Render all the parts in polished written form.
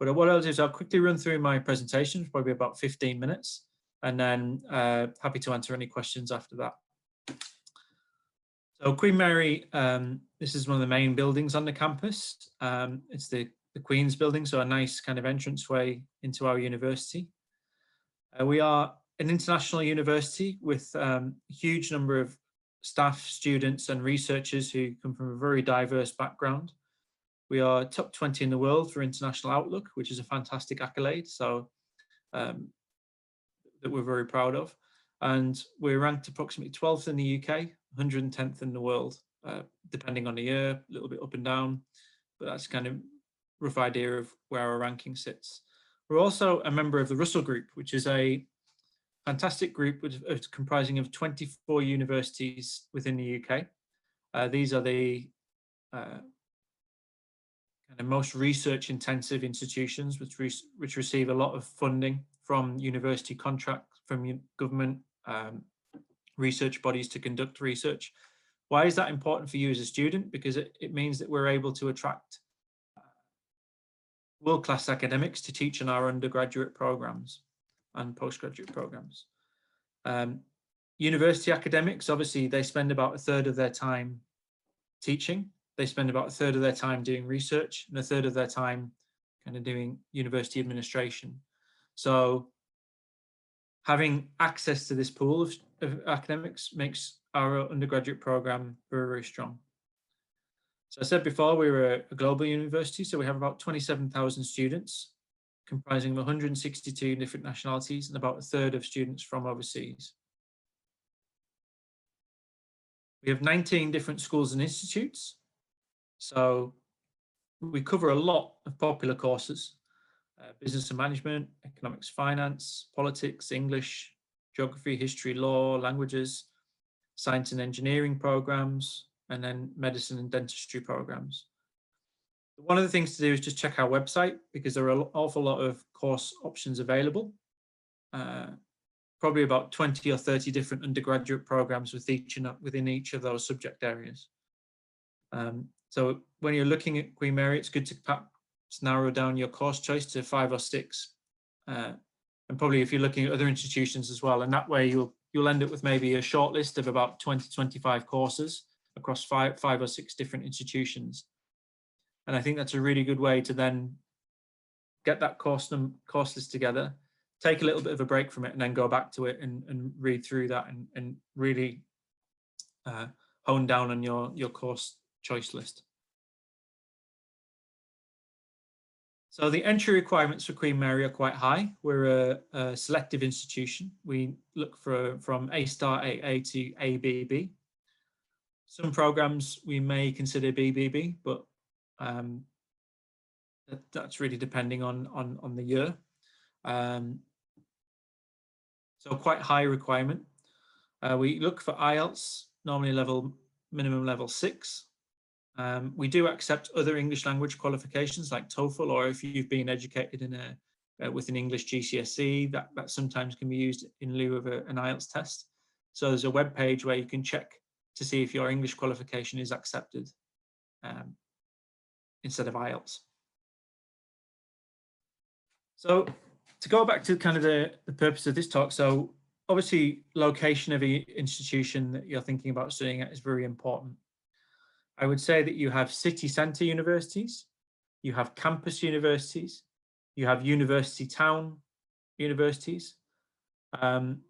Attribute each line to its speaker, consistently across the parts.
Speaker 1: But what I'll do is I'll quickly run through my presentation, probably about 15 minutes, and then happy to answer any questions after that. So Queen Mary, this is one of the main buildings on the campus. It's the Queen's building, so a nice kind of entranceway into our university. We are an international university with a huge number of staff, students and researchers who come from a very diverse background. We are top 20 in the world for International Outlook, which is a fantastic accolade, so that we're very proud of. And we're ranked approximately 12th in the UK, 110th in the world, depending on the year, a little bit up and down, but that's kind of rough idea of where our ranking sits. We're also a member of the Russell Group, which is a fantastic group comprising of 24 universities within the UK. These are the kind of most research-intensive institutions which receive a lot of funding from university contracts, from government research bodies to conduct research. Why is that important for you as a student? Because it means that we're able to attract world-class academics to teach in our undergraduate programs and postgraduate programs. University academics, obviously, they spend about 1/3 of their time teaching. They spend about 1/3 of their time doing research and 1/3 of their time kind of doing university administration. So having access to this pool of academics makes our undergraduate program very, very strong. So I said before, we're a global university, so we have about 27,000 students, comprising of 162 different nationalities and about 1/3 of students from overseas. We have 19 different schools and institutes, so we cover a lot of popular courses: business and management, economics, finance, politics, English, geography, history, law, languages, science and engineering programs, and then medicine and dentistry programs. One of the things to do is just check our website, because there are an awful lot of course options available. Probably about 20 or 30 different undergraduate programs within each of those subject areas. So when you're looking at Queen Mary, it's good to perhaps narrow down your course choice to 5 or 6. And probably if you're looking at other institutions as well, and that way you'll end up with maybe a short list of about 20 to 25 courses across five or 6 different institutions. And I think that's a really good way to then get that course list together, take a little bit of a break from it, and then go back to it and read through that and really hone down on your course choice list. So the entry requirements for Queen Mary are quite high. We're a selective institution. We look from A*, AA to ABB. Some programs we may consider BBB, but that's really depending on the year. So quite high requirement. We look for IELTS, normally minimum level 6. We do accept other English language qualifications like TOEFL, or if you've been educated with an English GCSE, that sometimes can be used in lieu of an IELTS test. So there's a web page where you can check to see if your English qualification is accepted instead of IELTS. So to go back to kind of the purpose of this talk, so obviously location of the institution that you're thinking about studying at is very important. I would say that you have city centre universities, you have campus universities, you have university town universities, and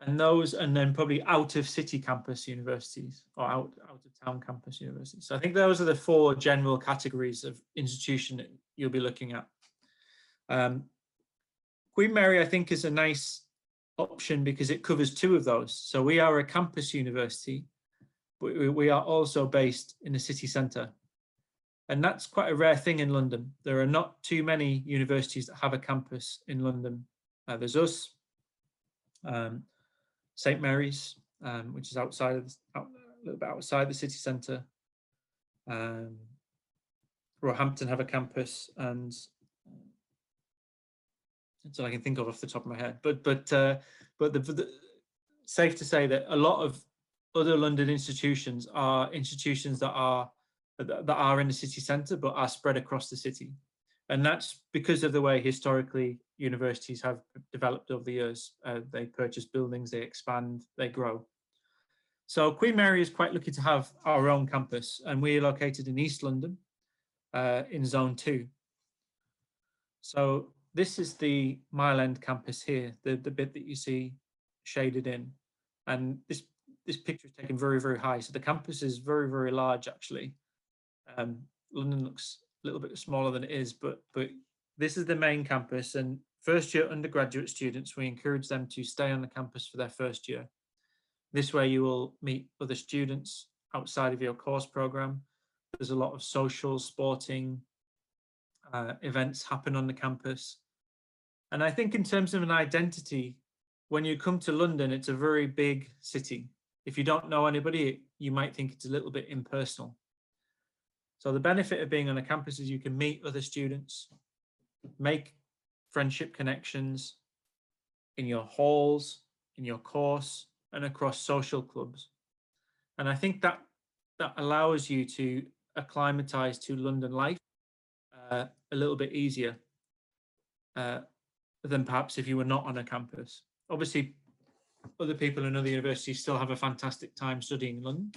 Speaker 1: then probably out of city campus universities, or out of town campus universities. So I think those are the 4 general categories of institution that you'll be looking at. Queen Mary, I think, is a nice option because it covers 2 of those. So we are a campus university, but we are also based in the city centre. And that's quite a rare thing in London. There are not too many universities that have a campus in London. There's us, St Mary's, which is a little bit outside the city centre. Roehampton have a campus, and that's all I can think of off the top of my head. But safe to say that a lot of other London institutions are institutions that that are in the city centre but are spread across the city. And that's because of the way historically universities have developed over the years. They purchase buildings, they expand, they grow. So Queen Mary is quite lucky to have our own campus, and we're located in East London in Zone 2. So this is the Mile End campus here, the bit that you see shaded in. And this picture is taken very, very high. So the campus is very, very large, actually. London looks a little bit smaller than it is, but this is the main campus. And first year undergraduate students, we encourage them to stay on the campus for their first year. This way you will meet other students outside of your course program. There's a lot of social, sporting events happen on the campus. And I think in terms of an identity, when you come to London, it's a very big city. If you don't know anybody, you might think it's a little bit impersonal. So the benefit of being on a campus is you can meet other students, make friendship connections in your halls, in your course, and across social clubs. And I think that allows you to acclimatize to London life a little bit easier than perhaps if you were not on a campus. Obviously, other people in other universities still have a fantastic time studying in London,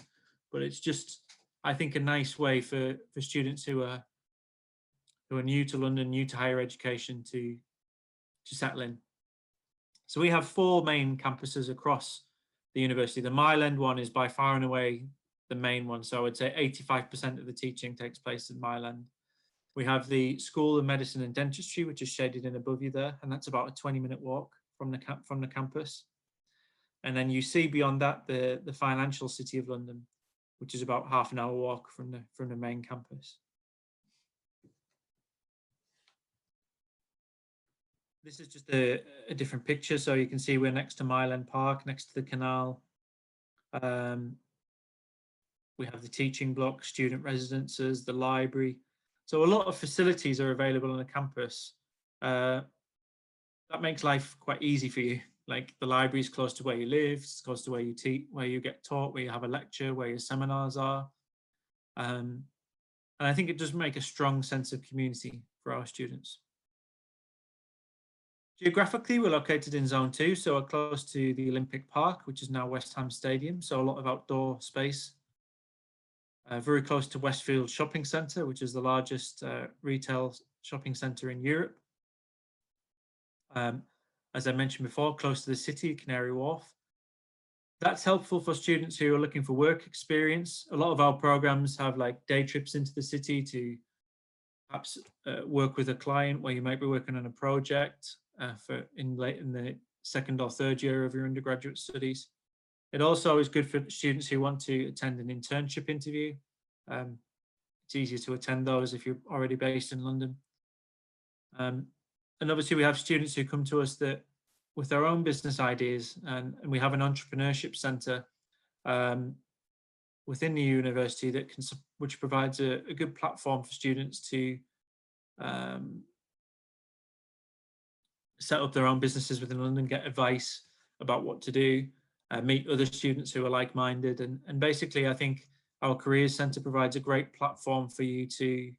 Speaker 1: but it's just, I think, a nice way for students who are new to London, new to higher education to settle in. So we have 4 main campuses across the university. The Mile End one is by far and away the main one. So I would say 85% of the teaching takes place in Mile End. We have the School of Medicine and Dentistry, which is shaded in above you there, and that's about a 20-minute walk from the campus. And then you see beyond that the financial city of London, which is about half an hour walk from the main campus. This is just a different picture. So you can see we're next to Mile End Park, next to the canal. We have the teaching block, student residences, the library. So a lot of facilities are available on the campus. That makes life quite easy for you. Like the library is close to where you live, it's close to where you teach, where you get taught, where you have a lecture, where your seminars are. And I think it does make a strong sense of community for our students. Geographically, we're located in Zone 2, so we're close to the Olympic Park, which is now West Ham Stadium, so a lot of outdoor space. Very close to Westfield Shopping Centre, which is the largest retail shopping centre in Europe. As I mentioned before, close to the city, Canary Wharf. That's helpful for students who are looking for work experience. A lot of our programs have like day trips into the city to perhaps work with a client where you might be working on a project in the 2nd or 3rd year of your undergraduate studies. It also is good for students who want to attend an internship interview. It's easier to attend those if you're already based in London. And obviously we have students who come to us that with their own business ideas, and we have an entrepreneurship centre within the university which provides a good platform for students to set up their own businesses within London, get advice about what to do, meet other students who are like-minded, and basically I think our Careers Centre provides a great platform for you to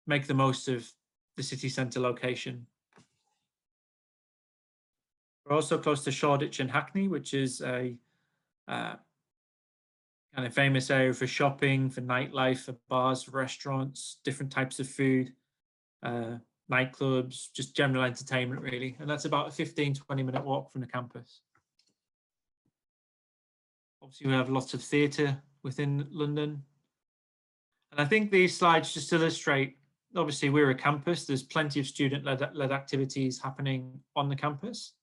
Speaker 1: make the most of the city centre location. We're also close to Shoreditch and Hackney, which is a kind of famous area for shopping, for nightlife, for bars, for restaurants, different types of food, nightclubs, just general entertainment really. And that's about a 15-20-minute walk from the campus. Obviously, we have lots of theatre within London. And I think these slides just illustrate, obviously we're a campus, there's plenty of student-led activities happening on the campus,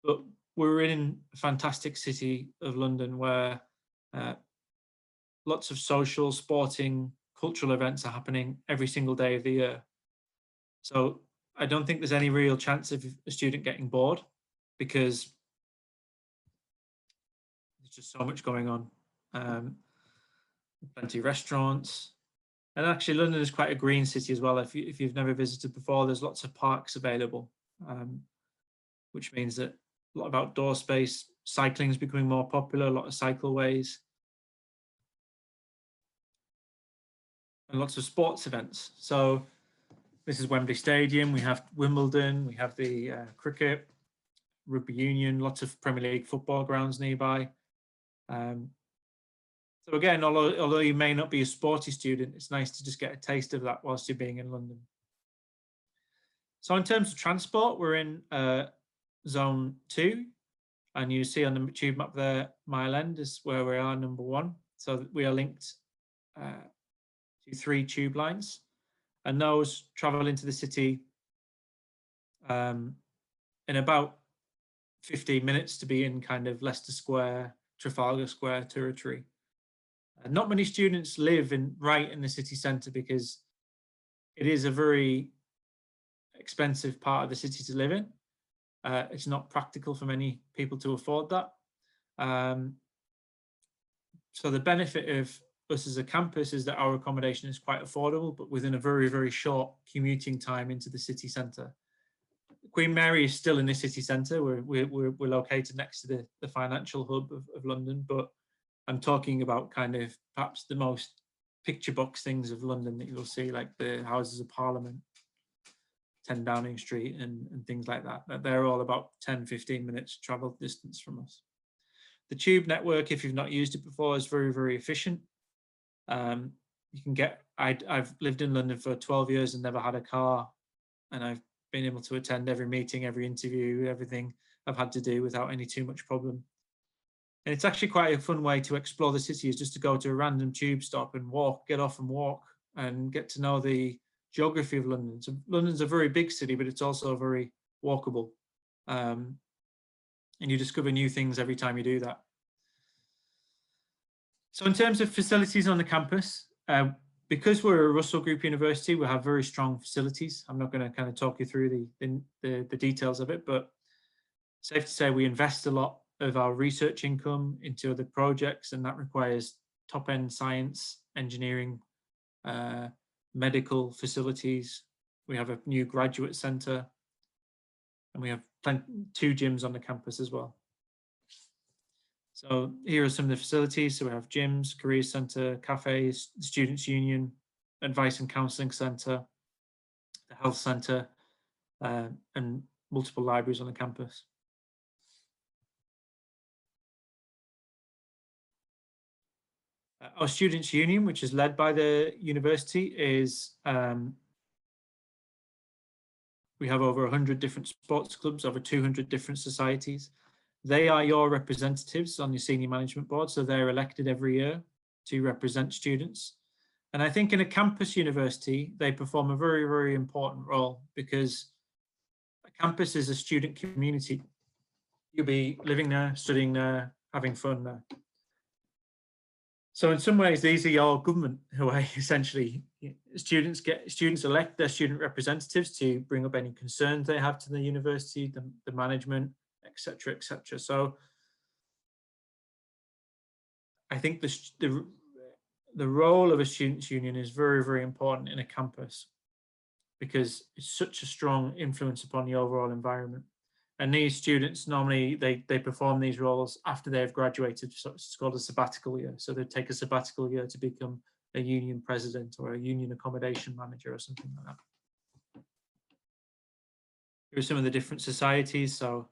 Speaker 1: but we're in a fantastic city of London where lots of social, sporting, cultural events are happening every single day of the year. So I don't think there's any real chance of a student getting bored because there's just so much going on. Plenty of restaurants. And actually London is quite a green city as well. If you've never visited before, there's lots of parks available, which means that a lot of outdoor space, cycling is becoming more popular, a lot of cycleways. and lots of sports events. So this is Wembley Stadium. We have Wimbledon. We have the cricket, rugby union, lots of Premier League football grounds nearby. So again, although you may not be a sporty student, it's nice to just get a taste of that whilst you're being in London. So in terms of transport, we're in zone 2, and you see on the tube map there, Mile End is where we are, number 1. So we are linked to 3 tube lines, and those travel into the city in about 15 minutes to be in kind of Leicester Square, Trafalgar Square territory. Not many students live right in the city centre because it is a very expensive part of the city to live in. It's not practical for many people to afford that. So the benefit of us as a campus is that our accommodation is quite affordable, but within a very, very short commuting time into the city centre. Queen Mary is still in the city centre. We're located next to the financial hub of London, but I'm talking about kind of perhaps the most picture box things of London that you'll see, like the Houses of Parliament, 10 Downing Street and things like that. They're all about 10, 15 minutes travel distance from us. The tube network, if you've not used it before, is very, very efficient. You can get, I've lived in London for 12 years and never had a car, and I've been able to attend every meeting, every interview, everything I've had to do without any too much problem. And it's actually quite a fun way to explore the city, is just to go to a random tube stop and walk, get off and walk, and get to know the geography of London. So London's a very big city, but it's also very walkable. And you discover new things every time you do that. So in terms of facilities on the campus, because we're a Russell Group university, we have very strong facilities. I'm not going to kind of talk you through the details of it, but safe to say we invest a lot of our research income into other projects, and that requires top-end science, engineering, medical facilities. We have a new graduate centre, and we have 2 gyms on the campus as well. So here are some of the facilities. So we have gyms, career centre, cafes, the Students' Union, advice and counselling centre, the health centre, and multiple libraries on the campus. Our Students' Union, which is led by the university, is we have over 100 different sports clubs, over 200 different societies. They are your representatives on your senior management board, so they're elected every year to represent students. And I think in a campus university, they perform a very, very important role, because a campus is a student community. You'll be living there, studying there, having fun there. So in some ways, these are your government, who are essentially, students elect their student representatives to bring up any concerns they have to the university, the management, etc., etc. So I think the role of a students' union is very, very important in a campus, because it's such a strong influence upon the overall environment. And these students, normally they perform these roles after they've graduated. So it's called a sabbatical year. So they take a sabbatical year to become a union president or a union accommodation manager or something like that. Here are some of the different societies. So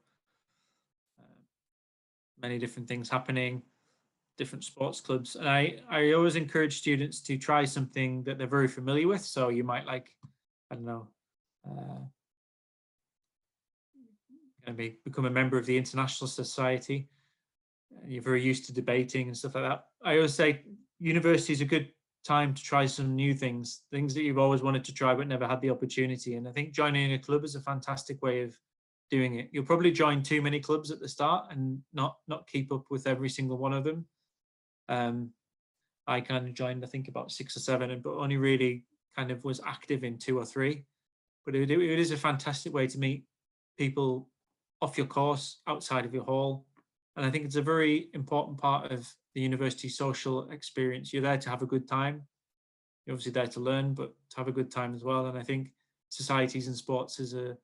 Speaker 1: many different things happening, different sports clubs. And I always encourage students to try something that they're very familiar with. So you might like, I don't know, become a member of the International Society. You're very used to debating and stuff like that. I always say university is a good time to try some new things that you've always wanted to try but never had the opportunity. And I think joining a club is a fantastic way of doing it. You'll probably join too many clubs at the start and not keep up with every single one of them. I kind of joined, I think, about 6 or 7, but only really kind of was active in 2 or 3. But it is a fantastic way to meet people off your course, outside of your hall. And I think it's a very important part of the university social experience. You're there to have a good time. You're obviously there to learn, but to have a good time as well. And I think societies and sports is a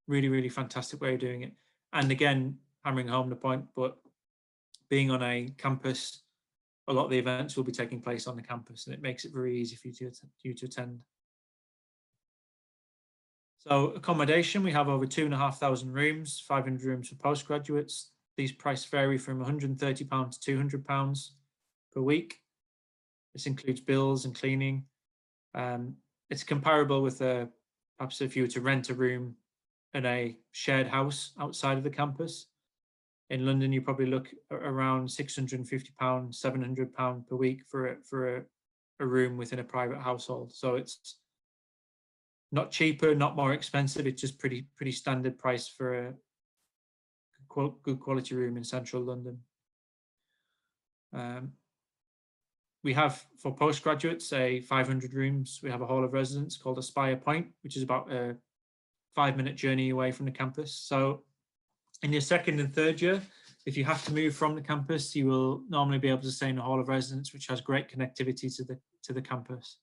Speaker 1: really, really fantastic way of doing it. And again, hammering home the point, but being on a campus a lot of the events will be taking place on the campus, and it makes it very easy for you to attend. So accommodation, we have over 2,500 rooms, 500 rooms for postgraduates. These prices vary from £130 to £200 per week. This includes bills and cleaning. It's comparable with perhaps if you were to rent a room in a shared house outside of the campus. In London, you probably look around £650, £700 per week for a room within a private household. So it's not cheaper, not more expensive. It's just pretty standard price for a good quality room in central London. We have, for postgraduates, 500 rooms. We have a hall of residence called Aspire Point, which is about a 5-minute journey away from the campus. So in your second and third year, if you have to move from the campus, you will normally be able to stay in a hall of residence, which has great connectivity to the campus.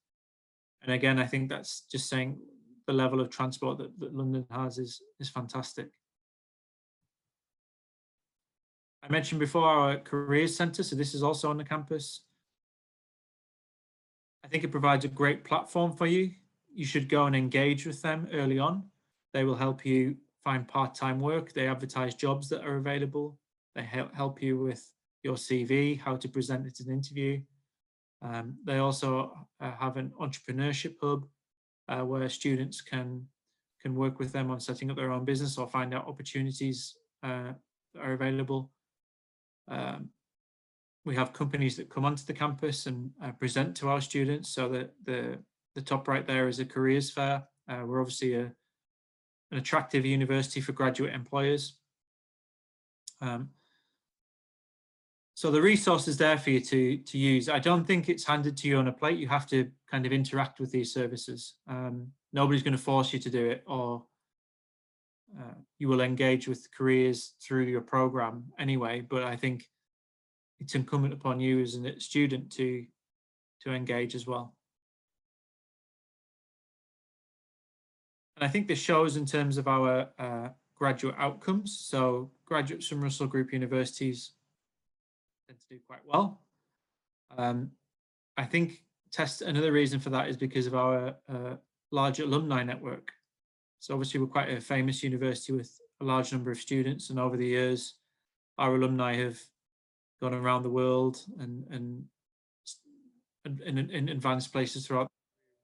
Speaker 1: And again, I think that's just saying the level of transport that London has is fantastic. I mentioned before our careers centre, so this is also on the campus. I think it provides a great platform for you. You should go and engage with them early on. They will help you find part-time work. They advertise jobs that are available. They help you with your CV, how to present it in an interview. They also have an entrepreneurship hub where students can work with them on setting up their own business or find out opportunities that are available. We have companies that come onto the campus and present to our students. So that the top right there is a careers fair. We're obviously an attractive university for graduate employers. So the resource is there for you to use. I don't think it's handed to you on a plate. You have to kind of interact with these services. Nobody's going to force you to do it, or you will engage with careers through your program anyway. But I think it's incumbent upon you as a student to engage as well. And I think this shows in terms of our graduate outcomes. So graduates from Russell Group universities tend to do quite well. I think another reason for that is because of our large alumni network. So obviously we're quite a famous university with a large number of students, and over the years our alumni have gone around the world and in advanced places throughout.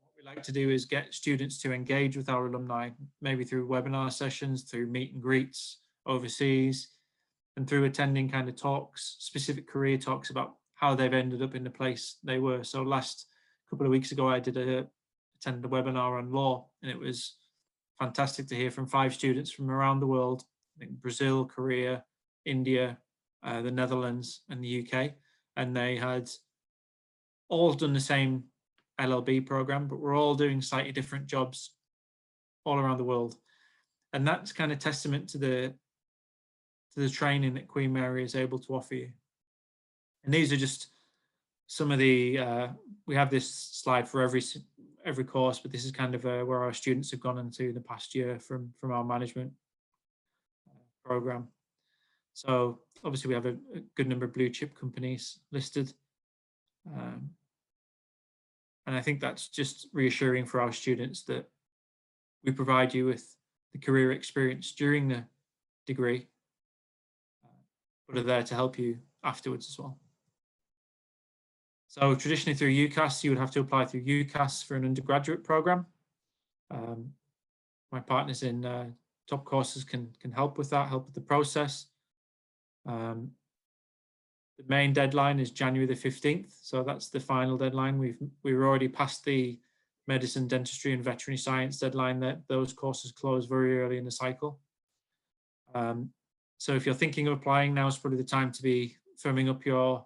Speaker 1: What we like to do is get students to engage with our alumni, maybe through webinar sessions, through meet and greets overseas, and through attending kind of talks, specific career talks about how they've ended up in the place they were. So last couple of weeks ago, I attended a webinar on law, and it was fantastic to hear from 5 students from around the world, I think Brazil, Korea, India, the Netherlands and the UK. And they had all done the same LLB program, but we're all doing slightly different jobs all around the world. And that's kind of testament to the training that Queen Mary is able to offer you. And these are just some of the, we have this slide for every course, but this is kind of where our students have gone into the past year from our management program. So obviously we have a good number of blue chip companies listed. And I think that's just reassuring for our students that we provide you with the career experience during the degree, but are there to help you afterwards as well. So traditionally through UCAS, you would have to apply through UCAS for an undergraduate program. My partners in top courses can help with that, help with the process. The main deadline is January the 15th, so that's the final deadline. We've already passed the medicine, dentistry and veterinary science deadline. That those courses close very early in the cycle. So if you're thinking of applying, now is probably the time to be firming up your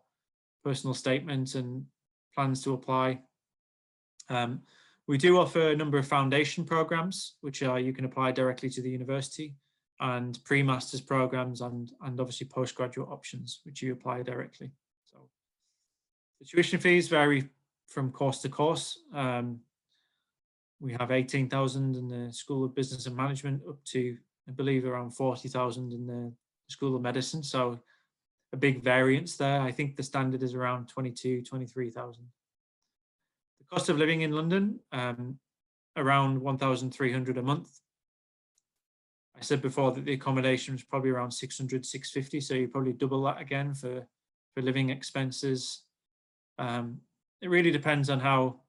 Speaker 1: personal statement and plans to apply. We do offer a number of foundation programs, which you can apply directly to the university, and pre-masters programs and obviously postgraduate options, which you apply directly. So the tuition fees vary from course to course. We have 18,000 in the School of Business and Management, up to, I believe, around 40,000 in the School of Medicine. So a big variance there. I think the standard is around 23,000. The cost of living in London, around 1,300 a month. I said before that the accommodation was probably around 600, 650, so you probably double that again for living expenses. It really depends on how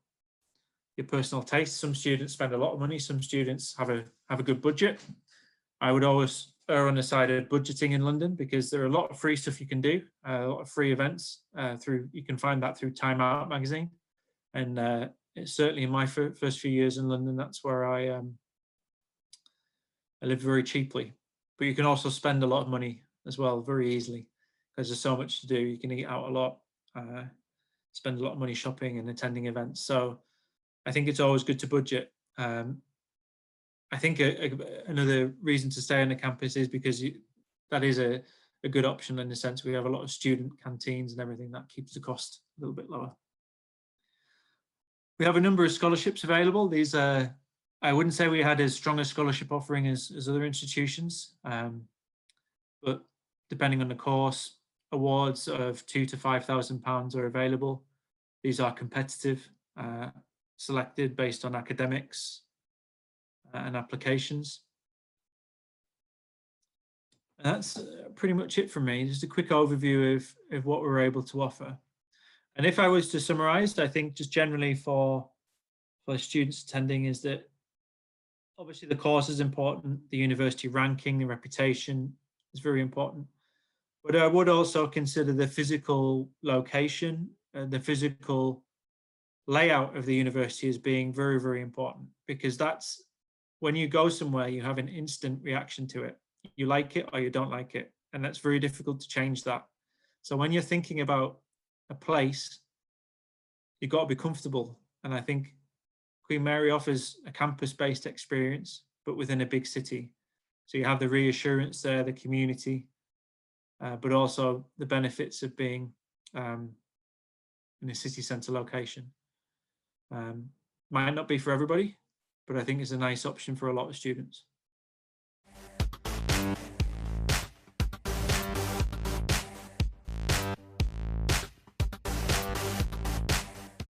Speaker 1: your personal taste. Some students spend a lot of money, some students have a good budget. I would always err on the side of budgeting in London because there are a lot of free stuff you can do, a lot of free events you can find that through Time Out magazine. And it's certainly in my first few years in London, that's where I live very cheaply. But you can also spend a lot of money as well very easily because there's so much to do. You can eat out a lot, spend a lot of money shopping and attending events. So I think it's always good to budget. I think another reason to stay on the campus is because that is a good option in the sense we have a lot of student canteens and everything that keeps the cost a little bit lower. We have a number of scholarships available. These are, I wouldn't say we had as strong a scholarship offering as other institutions, but depending on the course, awards of £2,000 to £5,000 are available. These are competitive, selected based on academics and applications. And that's pretty much it from me. Just a quick overview of what we're able to offer. And if I was to summarize, I think just generally for students attending is that obviously the course is important, the university ranking, the reputation is very important. But I would also consider the physical location, the physical layout of the university as being very, very important, because that's when you go somewhere, you have an instant reaction to it. You like it or you don't like it. And that's very difficult to change that. So when you're thinking about a place, you've got to be comfortable. And I think Queen Mary offers a campus-based experience, but within a big city. So you have the reassurance there, the community, but also the benefits of being in a city centre location. Might not be for everybody, but I think it's a nice option for a lot of students.